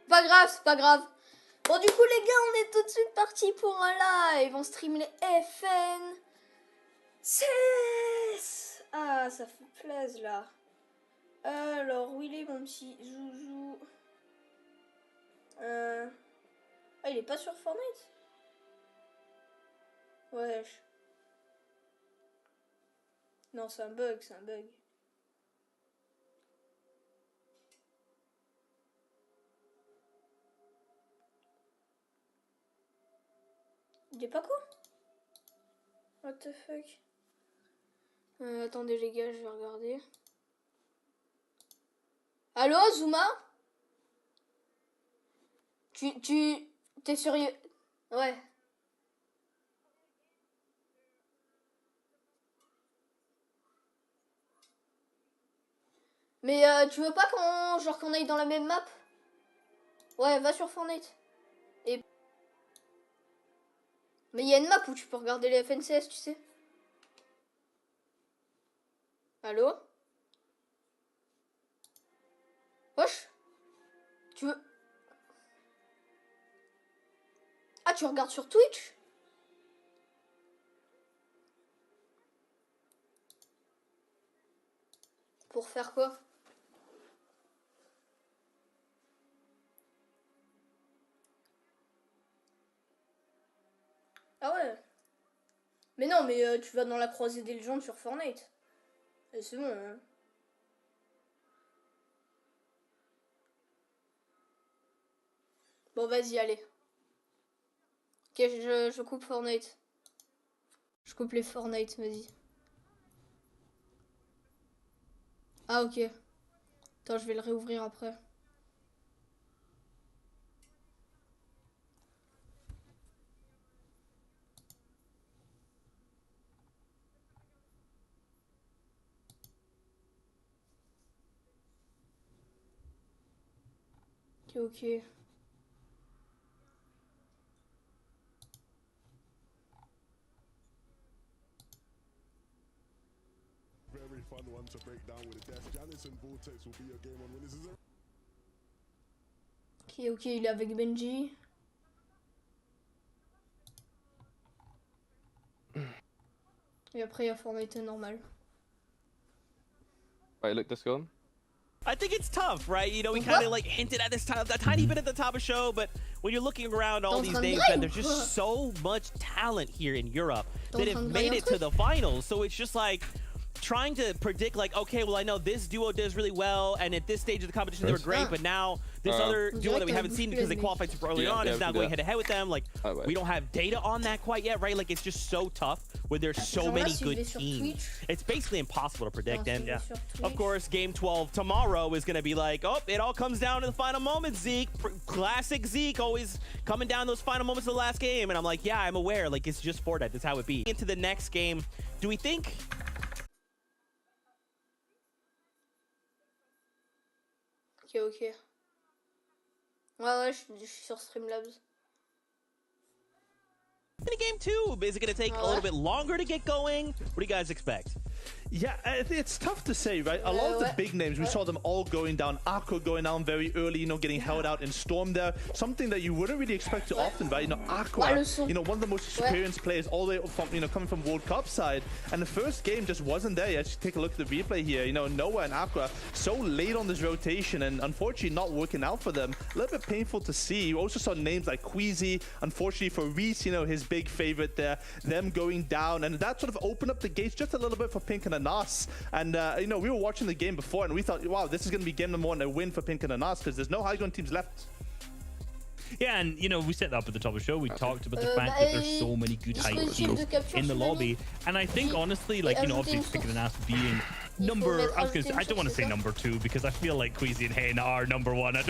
Pas grave, c'est pas grave. Bon, du coup, les gars, on est tout de suite parti pour un live. On stream les FN. Ah, ça fait plaisir là. Alors, où il est mon petit Zouzou? Ah, il est pas sur Fortnite? Wesh. Non, c'est un bug, c'est un bug. Il est pas quoi? What the fuck? Attendez les gars, je vais regarder. Allô, Zuma? T'es sérieux? Ouais. Mais tu veux pas qu'on aille dans la même map? Ouais, va sur Fortnite. Et... Mais il y a une map où tu peux regarder les FNCS, tu sais. Allô? Wesh? Tu veux... Ah, tu regardes sur Twitch? Pour faire quoi? Ah ouais. Mais non, mais tu vas dans la croisée des légendes sur Fortnite. Et c'est bon, hein. Bon, vas-y, allez. Ok, je coupe Fortnite. Je coupe les Fortnite, vas-y. Ah, ok. Attends, je vais le réouvrir après. Ok, ok. Very fun one to break down with the death. Janice and Vortex will be your game on winners. Ok, ok, il est avec Benji. Et après, il y a Fortnite normal. Right, look, this going. I think it's tough, right? You know, we kind of like hinted at this time, a tiny bit at the top of the show, but when you're looking around all these names, man, there's just so much talent here in Europe that have made it to the finals. So it's just like trying to predict, like, okay, well, I know this duo does really well, and at this stage of the competition they were great, but now this other duo that we haven't seen because they qualified super early on is now going head-to-head with them. Like, we don't have data on that quite yet, right? Like, it's just so tough when there's so many good teams. It's basically impossible to predict, and of course, Game 12 tomorrow is going to be like, oh, it all comes down to the final moments, Zeke. Classic Zeke, always coming down those final moments of the last game, and I'm like, yeah, I'm aware. Like, it's just Fortnite. That's how it be. Into the next game, do we think... Ok, ok. Ouais, je suis sur Streamlabs. In game 2, is it going to take a little bit longer to get going? What do you guys expect? Yeah, I think it's tough to say, right? A lot of the big names, we saw them all going down. Aqua going down very early, you know, getting held out in Storm there. Something that you wouldn't really expect too often, right? You know, Aqua, you know, one of the most experienced players all the way from, you know, coming from World Cup side. And the first game just wasn't there. You actually take a look at the replay here. You know, Noah and Aqua so late on this rotation and unfortunately not working out for them. A little bit painful to see. You also saw names like Queasy, unfortunately for Reese, you know, his big favorite there, them going down. And that sort of opened up the gates just a little bit for Pink and Anas. And, you know, we were watching the game before and we thought, wow, this is going to be game number 1, a win for Pink and Anas because there's no high ground teams left. Yeah, and you know, we set that up at the top of the show. We talked about the fact that there's so many good high teams in the lobby, and I think honestly, like, you know, obviously Pink and Anas being number, I don't want to say number 2 because I feel like Queasy and Hen are number 1. We're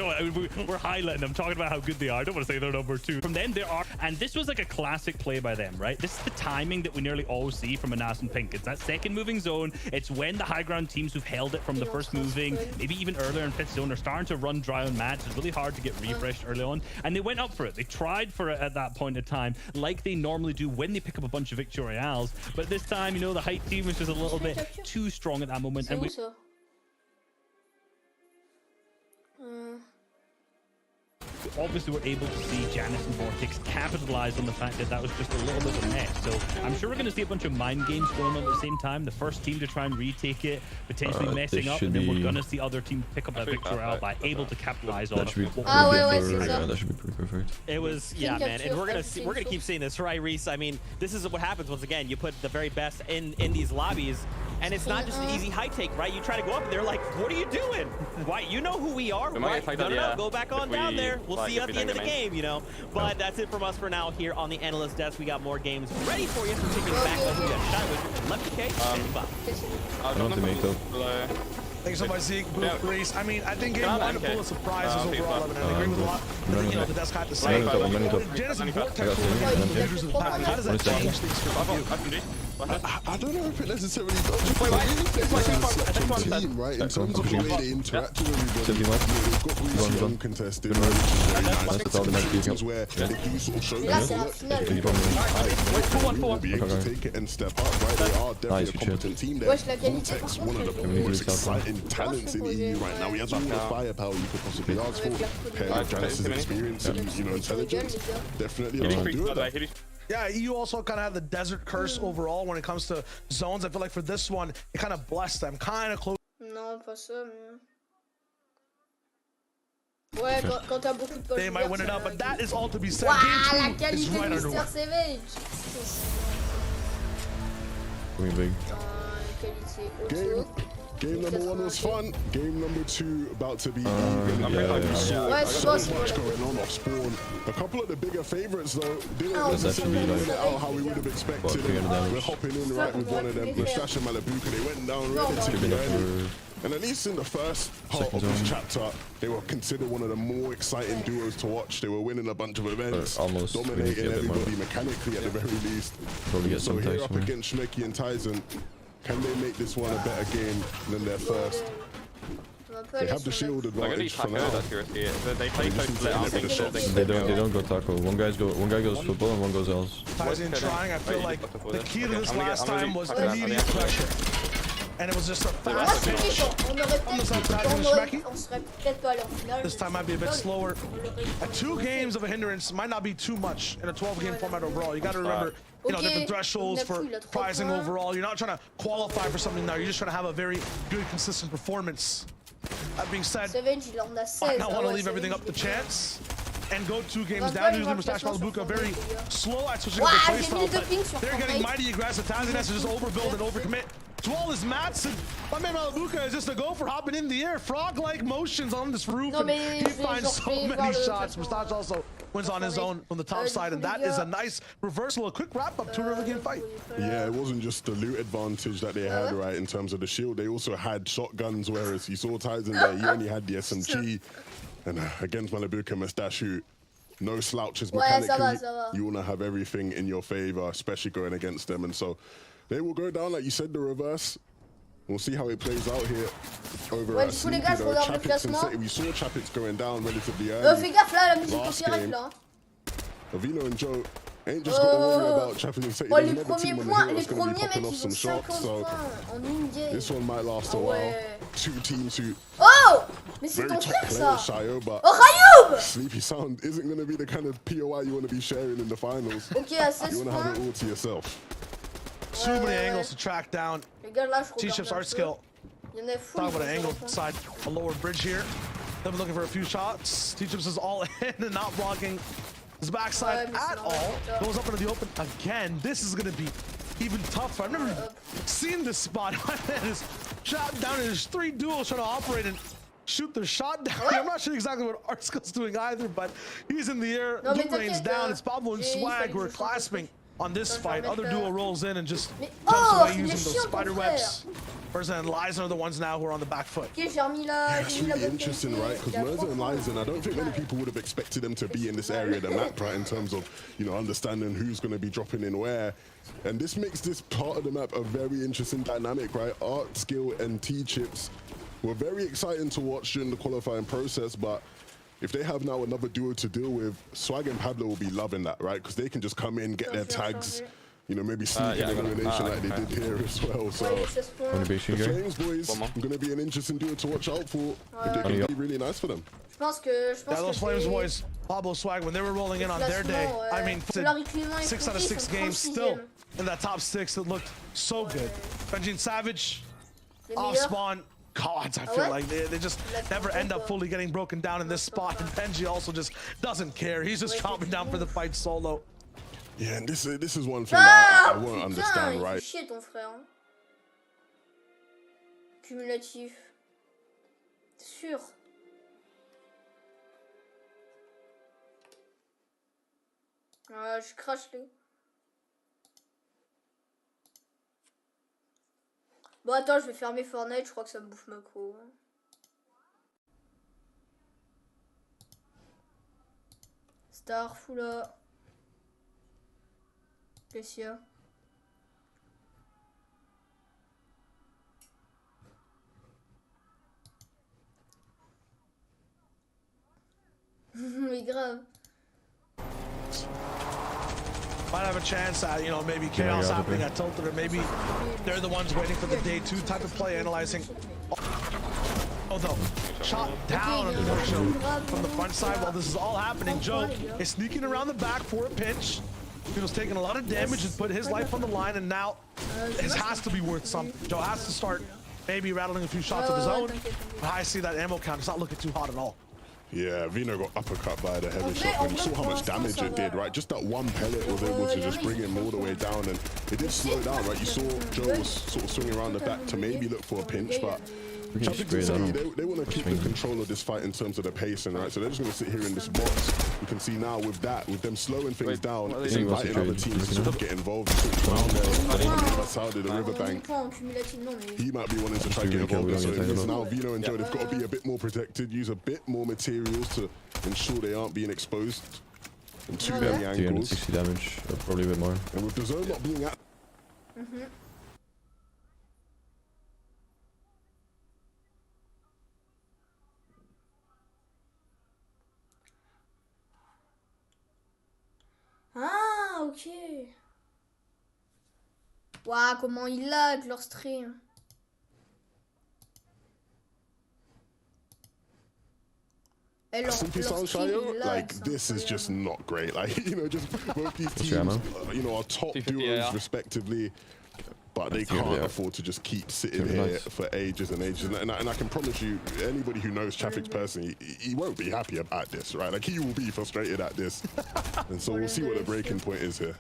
highlighting them, talking about how good they are. I don't want to say they're number 2. From them, there are, and this was like a classic play by them, right? This is the timing that we nearly always see from Anas and Pink. It's that second moving zone. It's when the high ground teams who've held it from the first moving, maybe even earlier in 5th zone, are starting to run dry on mats. It's really hard to get refreshed early on, and they went up for it. They tried for it at that point in time, like they normally do when they pick up a bunch of Victory Royales. But this time, you know, the height team was just a little bit too strong at that moment. And we obviously we're able to see Janice and Vortex capitalize on the fact that that was just a little bit of a mess. So I'm sure we're going to see a bunch of mind games going on at the same time. The first team to try and retake it, potentially messing up, and then we're going to see other teams pick up that victory out by able to capitalize on it. That should be pretty perfect. It was, yeah, man, and we're gonna keep seeing this, right, Reese? I mean, this is what happens once again. You put the very best in these lobbies, and it's not just an easy high take, right? You try to go up, and they're like, "What are you doing? Why? You know who we are, right? No, go back on down there. We'll see you at the end of the game, you know." But that's it from us for now here on the analyst desk. We got more games ready for you. We're taking it back over. We got Shy Wizard and Lefty K. Stand by. I don't have to make though. Thanks so much, Zeke, Blue, Reese. I mean, I think game one to pull a surprise is overall 11. I agree with a lot. You know, the desk had to say. Janice and Vortex were the leaders of the pack. How does that change things for you? I don't know if it necessarily does. Such a team, right? In terms of the way they interact with everybody, they've got really uncontested, which is very nice. Where they do sort of show you will be able to take it and step up, right? They are definitely a competent team there. Vortex, one of the most exciting talents in the EU right now. He has all the firepower you could possibly ask for. Paired with Janice's experience and, you know, intelligence, definitely a lot to do with that. Yeah, EU also kind of had the desert curse overall when it comes to zones. I feel like for this one, it kind of blessed them. Kind of close. Non, pas ça, mais... Ouais, quand t'as beaucoup de poches. They might win it up, but that is all to be said. Wow, Game 2 is right underway. Big. Game number 1 was fun. Game number 2 about to be even. So much going on off spawn. A couple of the bigger favorites though didn't necessarily win it out how we would have expected. We're hopping in right with one of them, with Stash and Malabuka. They went down relatively early. And at least in the first part of this chapter, they were considered one of the more exciting duos to watch. They were winning a bunch of events, dominating everybody mechanically at the very least. So here up against Shmeki and Tyson, can they make this one a better game than their first? They have the shield advantage for now. They don't go taco. One guy goes football and one goes else. Tyson trying, I feel like the key to this last time was immediate pressure. And it was just a fast pitch. This time might be a bit slower. 2 games of a hindrance might not be too much in a 12-game format overall. You got to remember, you know, different thresholds for prizing overall. You're not trying to qualify for something now. You're just trying to have a very good, consistent performance. That being said, I don't want to leave everything up to chance and go 2 games down. Usually Mustache Malabuka very slow at switching up the playstyle, but they're getting mighty aggressive. Tazi has to just overbuild and overcommit to all his mats, and my man Malabuka is just a go for hopping in the air, frog-like motions on this roof, and he finds so many shots. Mustache also wins on his own from the top side, and that is a nice reversal, a quick wrap-up to an early game fight. Yeah, it wasn't just the loot advantage that they had, right, in terms of the shield. They also had shotguns, whereas you saw Tyson there, he only had the SMG. And against Malabuka Mustache, who no slouches mechanically, you want to have everything in your favor, especially going against them. And so they will go down, like you said, the reverse. We'll see how it plays out here over at Sleepy, though. Chapitz and City. We saw Chapitz going down relatively early. Last game, Avino and Joe ain't just got to worry about Chapitz and City. There's another team on the hill that's going to be popping off some shots. So this one might last a while. 2 teams who very top players, Shayo, but Sleepy Sound isn't going to be the kind of POI you want to be sharing in the finals. You want to have it all to yourself. Too many angles to track down. T-Ship's art skill. Talk about an angle side, a lower bridge here. They've been looking for a few shots. T-Chips is all in and not blocking his backside at all. Goes up into the open again. This is going to be even tougher. I've never seen this spot. My man is shot down, and there's 3 duels trying to operate and shoot their shot down. I'm not sure exactly what Art Skill's doing either, but he's in the air. Loot rain's down. It's Pablo and Swag who are clasping on this fight. Other duo rolls in and just jumps away using those spider webs. Merza and Lizen are the ones now who are on the back foot. Yeah, it's really interesting, right? Because Merza and Lizen, I don't think many people would have expected them to be in this area of the map, right? In terms of, you know, understanding who's going to be dropping in where. And this makes this part of the map a very interesting dynamic, right? Art Skill and T-Chips were very exciting to watch during the qualifying process, but if they have now another duo to deal with, Swag and Pablo will be loving that, right? Because they can just come in, get their tags, you know, maybe sneak an elimination like they did here as well. So the Flames boys are going to be an interesting duo to watch out for. It can be really nice for them. Those Flames boys, Pablo Swag, when they were rolling in on their day, I mean, 6 out of 6 games still in that top 6. It looked so good. Benji and Savage, off spawn. God, I feel like they just never end up fully getting broken down in this spot. And Benji also just doesn't care. He's just chopping down for the fight solo. Yeah, and this is one thing that I won't understand, right? Chier ton frère. Cumulatif. Sûr. Je crache les. Bon, attends, je vais fermer Fortnite, je crois que ça me bouffe macro. Star, Fula. Qu'est-ce qu'il y a? Mais grave. Might have a chance at, you know, maybe chaos happening at Tilted, or maybe they're the ones waiting for the day 2 type of play, analyzing. Although, shot down, unfortunately, from the front side while this is all happening. Joe is sneaking around the back for a pinch. He was taking a lot of damage and put his life on the line, and now this has to be worth something. Joe has to start maybe rattling a few shots of his own. But I see that ammo count. It's not looking too hot at all. Yeah, Vino got uppercut by the heavy shot, and you saw how much damage it did, right? Just that one pellet was able to just bring him all the way down, and it did slow down, right? You saw Joe was sort of swinging around the back to maybe look for a pinch, but they want to keep the control of this fight in terms of the pacing, right? So they're just going to sit here in this box. You can see now with them slowing things down, inviting other teams to sort of get involved. Around there, on the other side of the riverbank, he might be wanting to try to get involved. So it's now Vino and Joe, they've got to be a bit more protected, use a bit more materials to ensure they aren't being exposed in too many angles. 360 damage, or probably a bit more. And with the zone not being at... Ah, ok. Waouh, comment il lag leur stream. Sleepy Sunshine, like this is just not great. Like, you know, just both these teams, you know, are top duos respectively, but they can't afford to just keep sitting here for ages and ages. And I can promise you, anybody who knows Traffic personally, he won't be happy about this, right? Like, he will be frustrated at this. And so we'll see what the breaking point is here.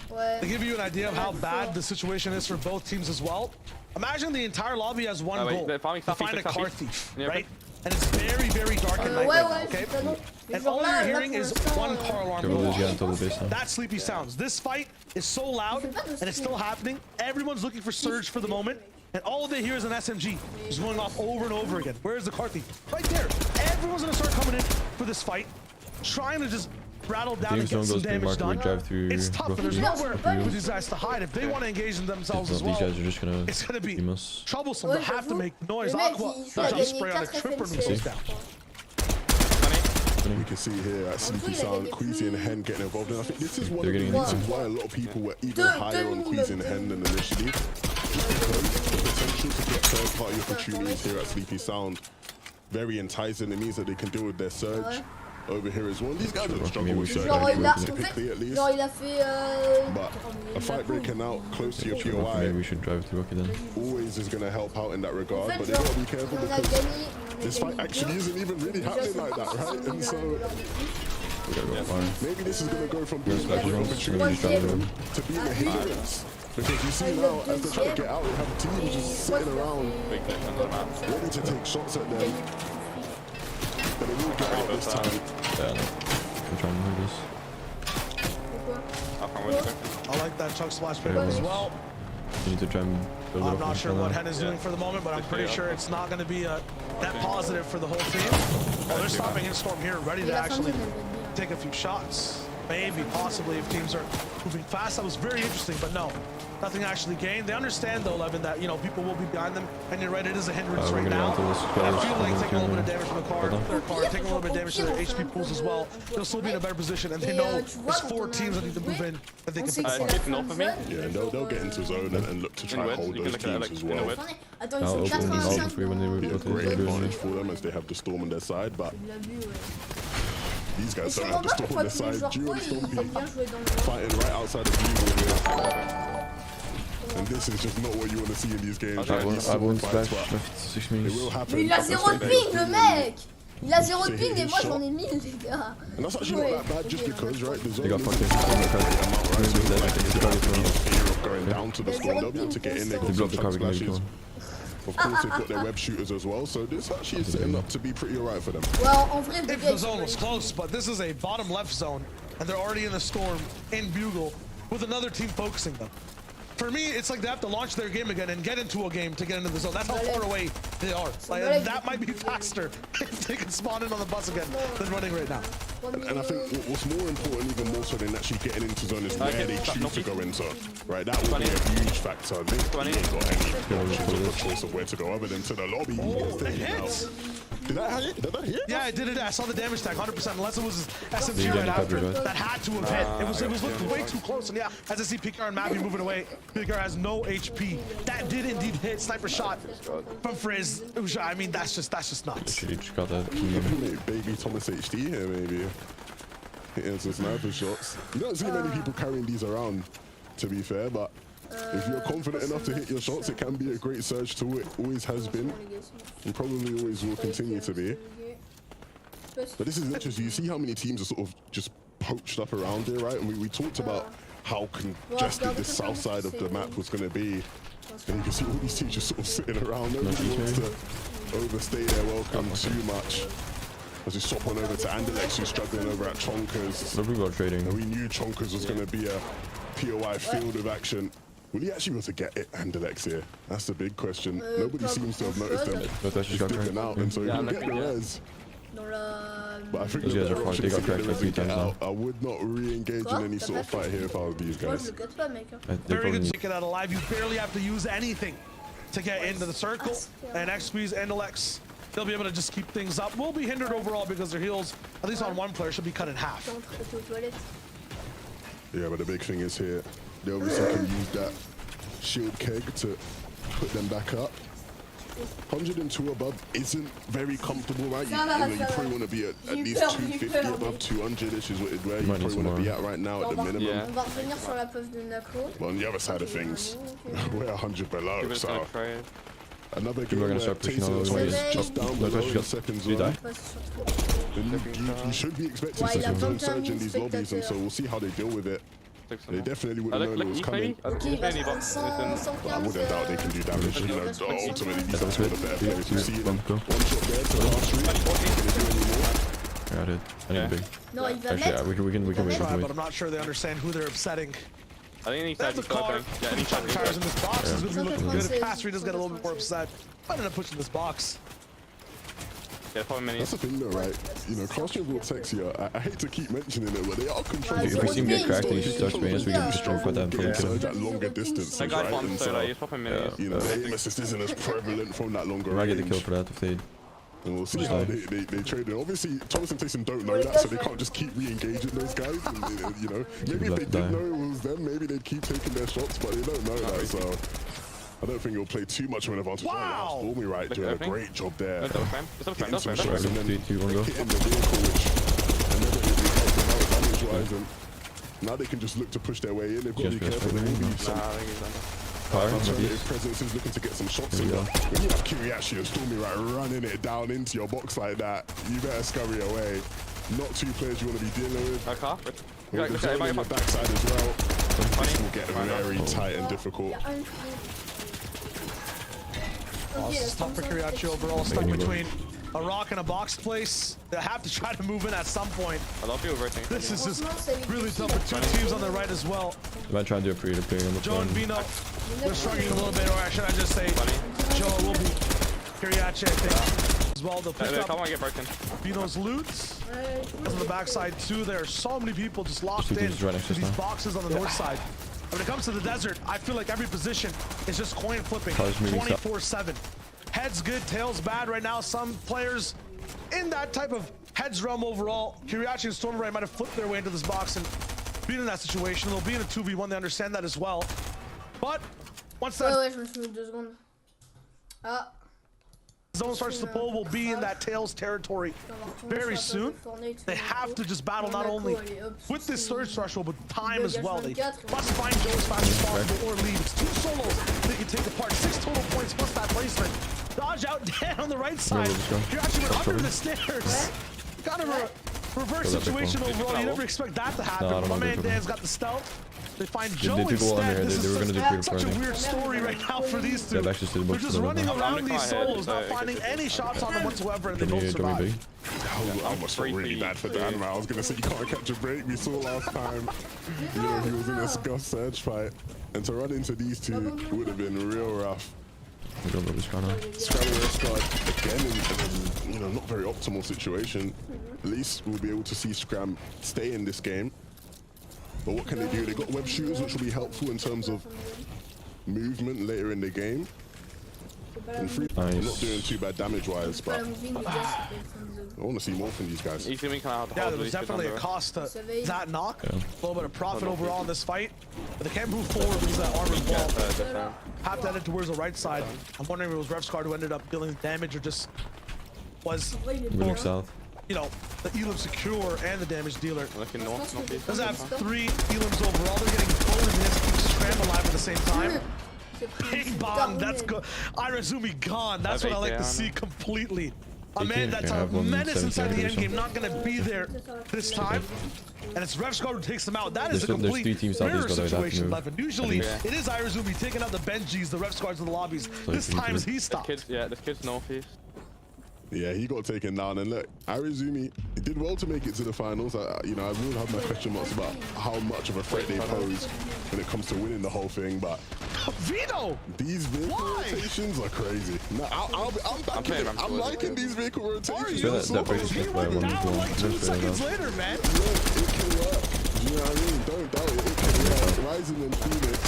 To give you an idea of how bad the situation is for both teams as well, imagine the entire lobby has one goal, to find a car thief, right? And it's very, very dark at night right now, okay? And all you're hearing is one car alarm go off. That's Sleepy Sounds. This fight is so loud, and it's still happening. Everyone's looking for Surge for the moment, and all they hear is an SMG just going off over and over again. Where's the car thief? Right there. Everyone's gonna start coming in for this fight, trying to just rattle down and get some damage done. It's tough, but there's nowhere for these guys to hide. If they want to engage in themselves as well, it's going to be troublesome to have to make noise. Aqua just spray on a tripper and goes down. We can see here at Sleepy Sound, Queasy and Hen getting involved, and I think this is one of the reasons why a lot of people were even higher on Queasy and Hen than initially. Just because the potential to get third-party opportunities here at Sleepy Sound, very enticing. It means that they can deal with their Surge over here as well. These guys don't struggle with Surge, typically at least. But a fight breaking out close to your POI maybe we should drive to Rocky then. always is going to help out in that regard, but they got to be careful because this fight actually isn't even really happening like that, right? And so maybe this is going to go from being an opportunity to being a hindrance. Because you see now, as they're trying to get out, we have teams just sitting around ready to take shots at them. But they will get out this time. I'm trying to move this. I like that chunk splash pick as well. You need to try and build it up. I'm not sure what Hen is doing for the moment, but I'm pretty sure it's not going to be a net positive for the whole team. Oh, they're stopping in Storm here, ready to actually take a few shots. Maybe, possibly, if teams are moving fast. That was very interesting, but no. nothing actually gained. They understand though, Levin, that people will be behind them, and you're right, it is a hindrance right now. I feel like taking a little bit of damage from their car, taking a little bit of damage to their HP pools as well. They'll still be in a better position, and they know there's 4 teams that need to move in that they can Yeah, and they'll get into zone and look to try and hold those teams as well. Be a great advantage for them as they have the Storm on their side, but these guys don't have the Storm on their side. Duo and Storm fighting right outside of Bugle here. And this is just not what you want to see in these games. I won't splash. It will happen. Il a 0 de ping, le mec. Il a 0 de ping et moi j'en ai 1000, les gars. And that's actually not that bad just because, right? The zone They got fucked in. going down to the Storm. They'll be able to get in there. They block the car splashes. Of course, they've got their web shooters as well, so this actually is setting up to be pretty alright for them. Well, en vrai, If the zone was close, but this is a bottom left zone, and they're already in the Storm in Bugle with another team focusing them. For me, it's like they have to launch their game again and get into a game to get into the zone. That's how far away they are. Like, that might be faster if they can spawn in on the bus again than running right now. And I think what's more important, even more so than actually getting into zone, is where they choose to go in zone. Right, that will be a huge factor. They ain't got any choice of where to go other than to the lobby. Did that hit? Did that hit? Yeah, I did it. I saw the damage tag 100%, unless it was SMG right after. That had to have hit. It was looking way too close. And yeah, as I see PKR and Mappy moving away, PKR has no HP. That did indeed hit. Sniper shot from Frizz. I mean, that's just nuts. Baby Thomas HD here, maybe. Hitting some sniper shots. You don't see many people carrying these around, to be fair, but if you're confident enough to hit your shots, it can be a great surge tool. It always has been, and probably always will continue to be. But this is interesting. You see how many teams are sort of just poached up around here, right? And we talked about how congested the south side of the map was going to be. And you can see all these teams just sort of sitting around. Nobody wants to overstay their welcome too much. As we swap on over to Andalex, who's struggling over at Chonkers. And we knew Chonkers was going to be a POI field of action. Will he actually be able to get it, Andalex here? That's the big question. Nobody seems to have noticed them. He's looking out, and so he can get the res. But I think the better option is to get the res and get out. I would not re-engage in any sort of fight here if I was these guys. Very good to get out alive. You barely have to use anything to get into the circle. And X-Squeeze, Andalex, they'll be able to just keep things up. We'll be hindered overall because their heals, at least on one player, should be cut in half. Yeah, but the big thing is here, they obviously can use that shield keg to put them back up. 102 above isn't very comfortable, right? You probably want to be at least 250 above 200-ish is where you probably want to be at right now at the minimum. But on the other side of things, we're 100 below, so another game where Taser is just down below in the second zone. You should be expecting second zone surge in these lobbies, and so we'll see how they deal with it. They definitely wouldn't know it was coming. But I wouldn't doubt they can do damage. You know, ultimately these are sort of their players. You see them. One shot there to the last street. Can they do any more? Yeah, I did. I need a big. No, il va Actually, yeah, we can wait. Try, but I'm not sure they understand who they're upsetting. I think any That's the car. Any tires in this box is going to be looking good. If Caste does get a little bit more upset, I'm going to push in this box. That's the thing though, right? You know, Clash of Vortex here, I hate to keep mentioning it, but they are controlling. If we see him get cracked and he just touch base, we can just jump for them. Surge at longer distances, right? And so, you know, the aim assist isn't as prevalent from that longer range. I get the kill for that if they... And we'll see how they trade it. Obviously, Thomas and Taysom don't know that, so they can't just keep re-engaging those guys. And, you know, maybe if they did know it was them, maybe they'd keep taking their shots, but they don't know that, so... I don't think it'll play too much of an advantage. Wow! Stormy right doing a great job there. Getting some shots and then hitting the vehicle, which inevitably helped them out damage-wise. And now they can just look to push their way in. They've got to be careful. There will be some alternative presences looking to get some shots in. When you have Kiriachi and Stormy right running it down into your box like that, you better scurry away. Not two players you want to be dealing with. With the zone on the backside as well. This will get very tight and difficult. It's tough for Kiriachi overall, stuck between a rock and a box place. They have to try to move in at some point. This is just really tough for two teams on the right as well. I might try to do a pre-to-play on the Joe and Vino, they're struggling a little bit, or should I just say, Joe will be Kiriachi, I think, as well. They'll pick up Vino's loot. On the backside too, there are so many people just locked in to these boxes on the north side. When it comes to the desert, I feel like every position is just coin flipping 24/7. Heads good, tails bad right now. Some players in that type of heads realm overall, Kiriachi and Stormbright might have flipped their way into this box and been in that situation. They'll be in a 2v1, they understand that as well. But once that Ouais, je me suis mis 2 secondes. Ah. zone starts to pull, we'll be in that tails territory very soon. They have to just battle not only with this surge threshold, but time as well. They must find Joe as fast as possible or leave. It's 2 solos they can take apart. 6 total points plus that placement. Dodge out Dan on the right side. You're actually under the stairs. Kind of a reverse situation overall. You never expect that to happen. My man Dan's got the stealth. They find Joe instead. This is such a weird story right now for these two. They're just running around these solos, not finding any shots on them whatsoever, and they don't survive. I almost felt really bad for Dan, man. I was going to say, you can't catch a break. We saw last time, you know, he was in a Gus Surge fight. And to run into these two would have been real rough. Scramble squad again in you know, not very optimal situation. At least we'll be able to see Scram stay in this game. But what can they do? They got web shooters, which will be helpful in terms of movement later in the game. And free, not doing too bad damage-wise, but I want to see more from these guys. Yeah, there was definitely a cost to that knock. A little bit of profit overall in this fight. But they can't move forward because that armored wall. Have to head towards the right side. I'm wondering if it was Refscard who ended up dealing damage or just was Moving south. You know, the Elim secure and the damage dealer. Does have 3 Elims overall. They're getting forward and has to keep Scram alive at the same time. Big bomb, that's good. Irazumi gone. That's what I like to see completely. A man that's a menace inside the endgame, not going to be there this time. And it's Refscard who takes them out. That is a complete mirror situation, Levin. Usually, it is Irazumi taking out the Benjis, the Refscards in the lobbies. This time he stopped. This kid's northeast. Yeah, he got taken down, and look, Arizumi did well to make it to the finals. You know, I will have my question marks about how much of a threat they pose when it comes to winning the whole thing, but Vito, these vehicle rotations are crazy. No, I'm backing it. I'm liking these vehicle rotations. That British he went down like 2 seconds later, man. Look, it can work. You know what I mean? Don't doubt it. It can work. Rising in Phoenix.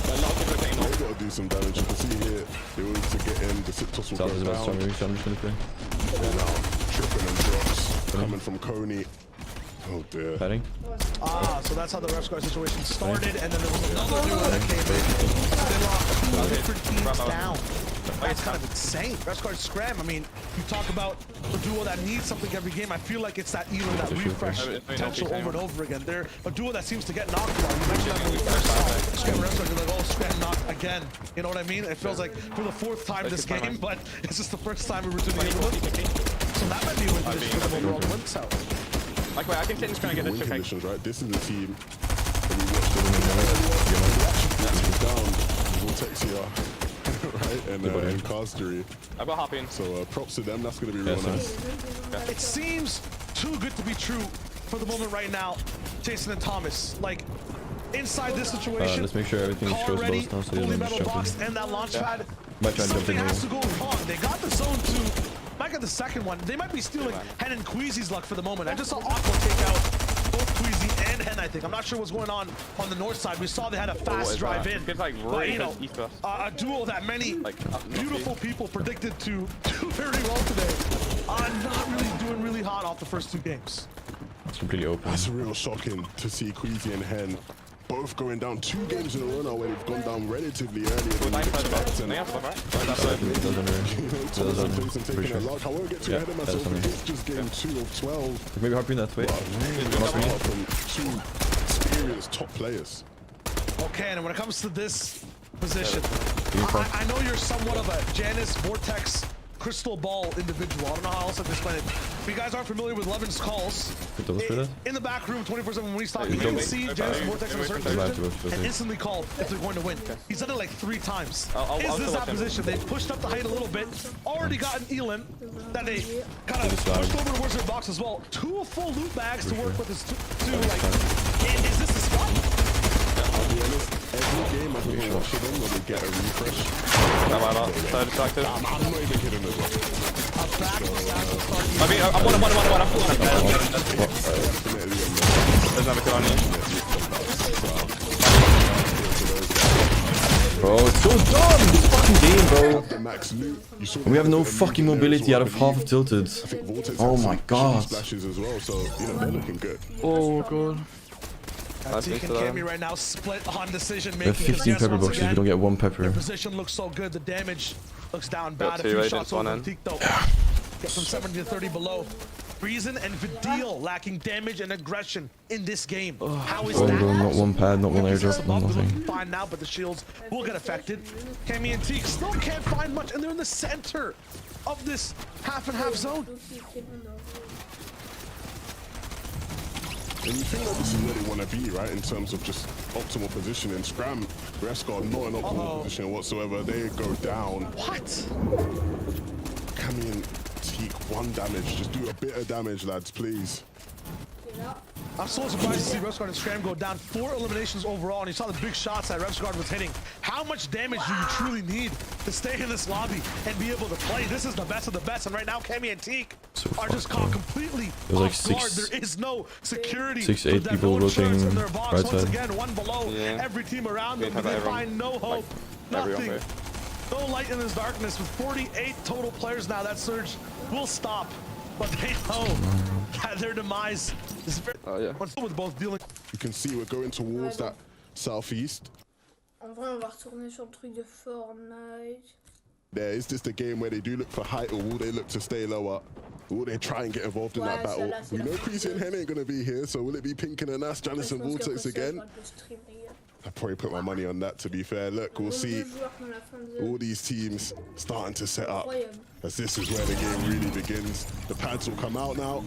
They gotta do some damage. You can see here, it was to get in, the sit toss will go down. I'm just gonna play. And now, tripping and drops coming from Coney. Oh dear. Heading. So that's how the Refscard situation started, and then there was another duo that came in. They locked 2 different teams down. That's kind of insane. Refscard Scram, I mean, you talk about a duo that needs something every game. I feel like it's that either that refresh potential over and over again. They're a duo that seems to get knocked a lot. You mentioned that when we first saw Scram and Refscard, you're like, oh, Scram knocked again. You know what I mean? It feels like for the 4th time this game, but it's just the first time we were doing it. So that might be a win condition for them overall to win this out. Like, wait, I think Ken's trying to get Win this conditions, right? This is the team that we watched them down. Vortexia. Right, and Castery. I've got hop in. So props to them. That's gonna be real nice. It seems too good to be true for the moment right now. Jason and Thomas, like inside this situation, let's make sure everything shows ready, both now, so fully you metal don't box and that launch pad. Might try and jump in Something has here. to go wrong. They got the zone 2. Might get the second one. They might be stealing Hen and Queasy's luck for the moment. I just saw Aqua take out both Queasy and Hen, I think. I'm not sure what's going on the north side. We saw they had a fast drive in. It's like But, you know, a duel that many beautiful people predicted to do very well today. Not really doing really hot off the first 2 games. It's completely open. That's real shocking to see Queasy and Hen both going down 2 games in a row now where they've gone down relatively earlier than you'd expect. And taking a lot. I won't get too ahead of myself, but it's just game 2 of 12. Maybe harping that way. From 2 experienced top players. Okay, and when it comes to this position, I know you're somewhat of a Janus Vortex crystal ball individual. I don't know how else to explain it. If you guys aren't familiar with Levin's calls, in the back room 24/7 when he's talking, you can see Janus Vortex in a certain position and instantly called if they're going to win. He's done it like 3 times. Is this that position? They pushed up the height a little bit, already got an Elim that they kind of pushed over towards their box as well. 2 full loot bags to work with is 2 like, and is this the spot? I'll be honest, every game I've been watching them when they get a refresh. So distracted. I'm not even kidding as well. I mean, I'm one. There's another kill on you. Bro, it's so dumb! This fucking game, bro. The max loot. You saw And we have no the fucking loot there as mobility well, out of I half believe. of Tilted. I think Vortex Oh had my some god. splashes as well, so you know they're looking good. Oh god. Teak and Cammy right now split on decision We have making. 15 pepper boxes, we don't get one pepper. Their position looks so good. The damage looks down bad. A two few agents, shots one over in. Teak though. Get from 70 to 30 below. Reason and Vidil lacking damage and aggression in this game. How is One that? gun, not one pad, not one Everything's airdrop, not above, they nothing. look fine now, but the shields will get affected. Cammy and Teak still can't find much, and they're in the center of this half and half zone. And you think that this is where they want to be, right? In terms of just optimal positioning. Scram, Rescott, not an optimal position whatsoever. They go down. What? Cammy and Teak, 1 damage. Just do a bit of damage, lads, please. I'm so surprised to see Rescott and Scram go down. 4 eliminations overall, and you saw the big shots that Rescott was hitting. How much damage do you truly need to stay in this lobby and be able to play? This is the best of the best, and right now Cammy and Teak are just caught completely There's like off guard. There is no security. 6 to 8 for people no insurance rotating in their box. right Once side. again, 1 below. Yeah. Every team around them, Have they everyone- find no hope. everyone Nothing. there. No light in this darkness. With 48 total players now, that surge will stop. But they know that their demise is very with both dealing. You can see we're going towards that southeast. En vrai, on va retourner sur le truc de Fortnite. There is this the game where they do look for height, or will they look to stay lower? Will they try and get involved in that battle? We know Creasy and Hen ain't gonna be here, so will it be Pink and Anas, Janice and Vortex again? I'd probably put my money on that, to be fair. Look, we'll see all these teams starting to set up, as this is where the game really begins. The pads will come out now,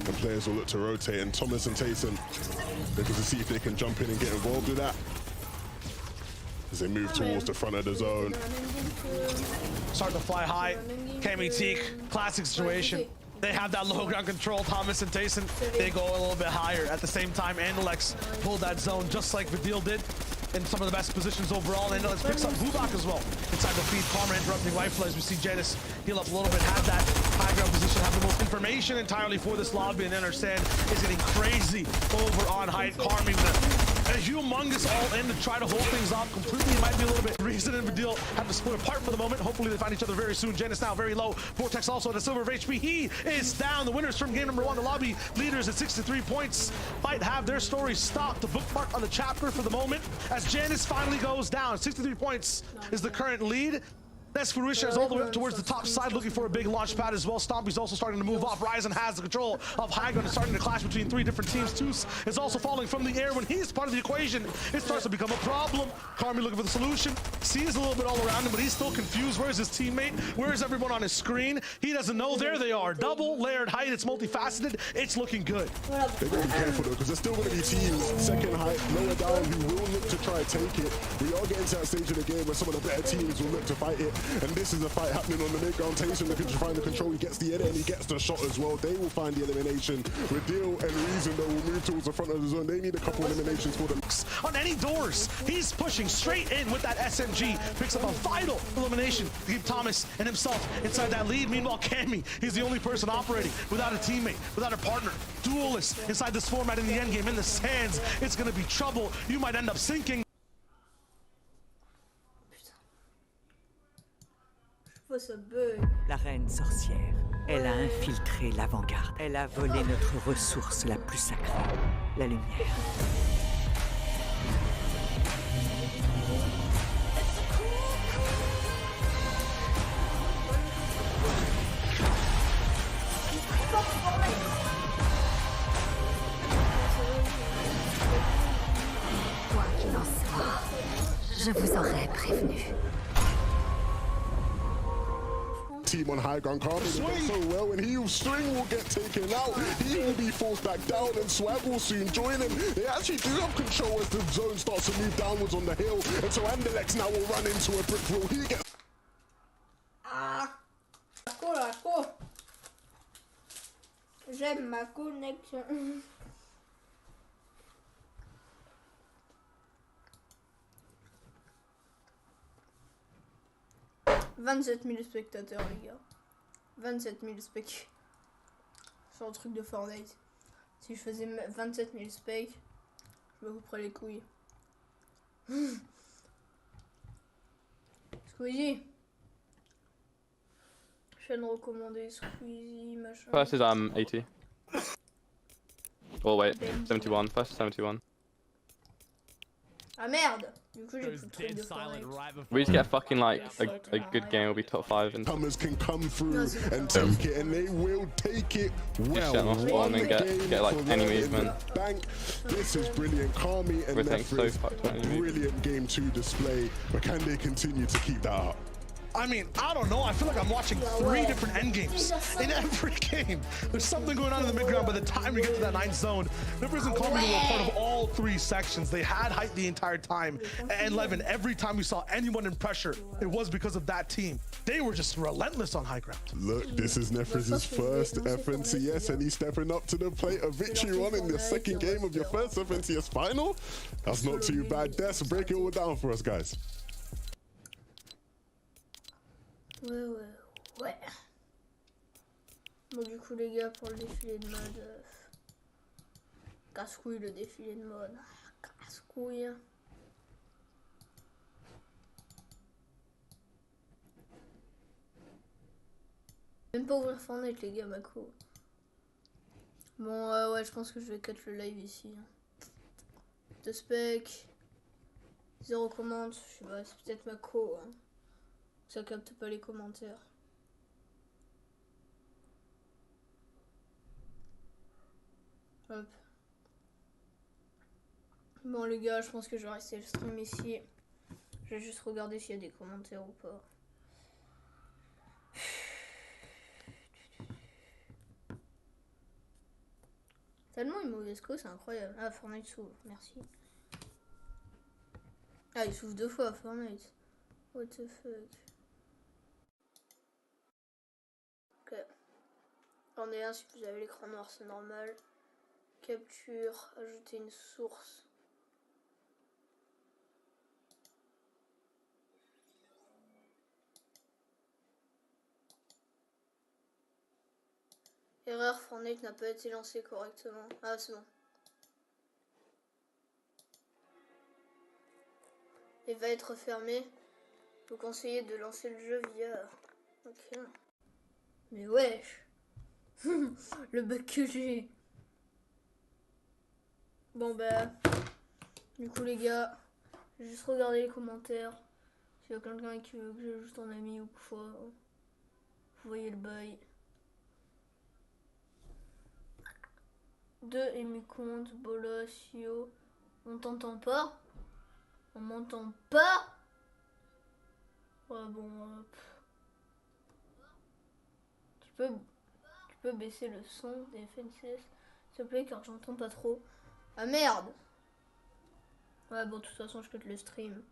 and players will look to rotate, and Thomas and Tayson looking to see if they can jump in and get involved with that as they move towards the front of the zone. Start to fly high. Cammy Teak, classic situation. They have that low ground control. Thomas and Tayson, they go a little bit higher. At the same time, Andalex pulled that zone just like Vidil did in some of the best positions overall. Andalex picks up Bubak as well inside the feed. Karma interrupting rifle as we see Janice heal up a little bit. Have that high ground position, have the most information entirely for this lobby, and understand is getting crazy over on height. Karma a humongous all in to try to hold things off completely. It might be a little bit. Reason and Vidil have to split apart for the moment. Hopefully they find each other very soon. Janice now very low. Vortex also at a silver of HP. He is down. The winners from game number 1. The lobby leaders at 63 points might have their story stopped. The bookmark on the chapter for the moment as Janice finally goes down. 63 points is the current lead. Nesfurisha is all the way up towards the top side looking for a big launch pad as well. Stompy's also starting to move off. Ryzen has the control of high ground and starting to clash between 3 different teams. Toos is also falling from the air. When he's part of the equation, it starts to become a problem. Karmi looking for the solution. Sees a little bit all around him, but he's still confused. Where's his teammate? Where is everyone on his screen? He doesn't know. There they are. Double layered height. It's multifaceted. It's looking good. They're going to be careful though, because there's still going to be teams second height, lower down, who will look to try and take it. We are getting to that stage of the game where some of the better teams will look to fight it, and this is a fight happening on the mid-ground. Tayson looking to find the control. He gets the edit and he gets the shot as well. They will find the elimination. Vidil and Reason though will move towards the front of the zone. They need a couple eliminations for them. On any doors, he's pushing straight in with that SMG. Picks up a vital elimination to keep Thomas and himself inside that lead. Meanwhile, Cammy, he's the only person operating without a teammate, without a partner. Duelist inside this format in the end game. In the sands, it's going to be trouble. You might end up sinking. La reine sorcière, elle a infiltré l'avant-garde. Elle a volé notre ressource la plus sacrée, la lumière. Quoi qu'il en soit, je vous aurais prévenu. Team on high ground, Karma does so well, and string will get taken out. He will be forced back down, and Swag will soon join him. They actually do have control as the zone starts to move downwards on the hill, and so Andalex now will run into a brick wall. He gets... J'aime ma connexion. « 27 000 spectateurs, les gars. 27 000 spec. C'est un truc de Fortnite. Si je faisais 27 000 spec, je me couperais les couilles. Squeezie. Chaîne recommandée, Squeezie, machin. First is 80. Oh wait, 71. First is 71. Ah merde! Du coup j'ai plus de trucs de Fortnite. We just get a fucking like a good game. We'll be top 5 and Comers can come through and take it, and they will take it well. shut off one and get like any movement. Bank. This is brilliant. Kami and Everything's so Nefris, fucked a when you move. brilliant game to display. But can they continue to keep that up? I mean, I don't know. I feel like I'm watching 3 different end games in every game. There's something going on in the mid ground. By the time we get to that 9th zone, Nefris and Kami were part of all 3 sections. They had height the entire time. And Levin, every time we saw anyone in pressure, it was because of that team. They were just relentless on high ground. Look, this is Nefris' first FNCS, and he's stepping up to the plate. A victory won in the second game of your first FNCS final. That's not too bad. Des, break it all down for us, guys. Ouais. Bon, du coup, les gars, pour le défilé de mode. Casse-couille le défilé de mode. Casse-couille. Même pas ouvrir Fortnite, les gars, Mako. Bon, ouais, je pense que je vais cut le live ici. 2 spec. 0 commande. Je sais pas, c'est peut-être Mako. Hein. Ça capte pas les commentaires. Hop. Bon les gars, je pense que je vais rester le stream ici. Je vais juste regarder s'il y a des commentaires ou pas. Tellement une mauvaise cause, c'est incroyable. Ah, Fortnite s'ouvre, merci. Ah, il s'ouvre 2 fois, Fortnite. What the fuck. Ok. On est 1 si vous avez l'écran noir, c'est normal. Capture, ajouter une source. Erreur, Fortnite n'a pas été lancé correctement. Ah, c'est bon. Il va être fermé. Vous conseillez de lancer le jeu via... Ok. Mais wesh. Le bug que j'ai. Bon bah. Du coup les gars. Je vais juste regarder les commentaires. S'il y a quelqu'un qui veut que j'ajoute en ami ou quoi. Vous voyez le bail. 2 et mes comptes. Bola, Sio. On t'entend pas? On m'entend pas? Ouais bon. Tu peux baisser le son des FNCS, s'il te plaît, car j'entends pas trop. Ah merde! Ouais, bon, de toute façon, je cut le stream.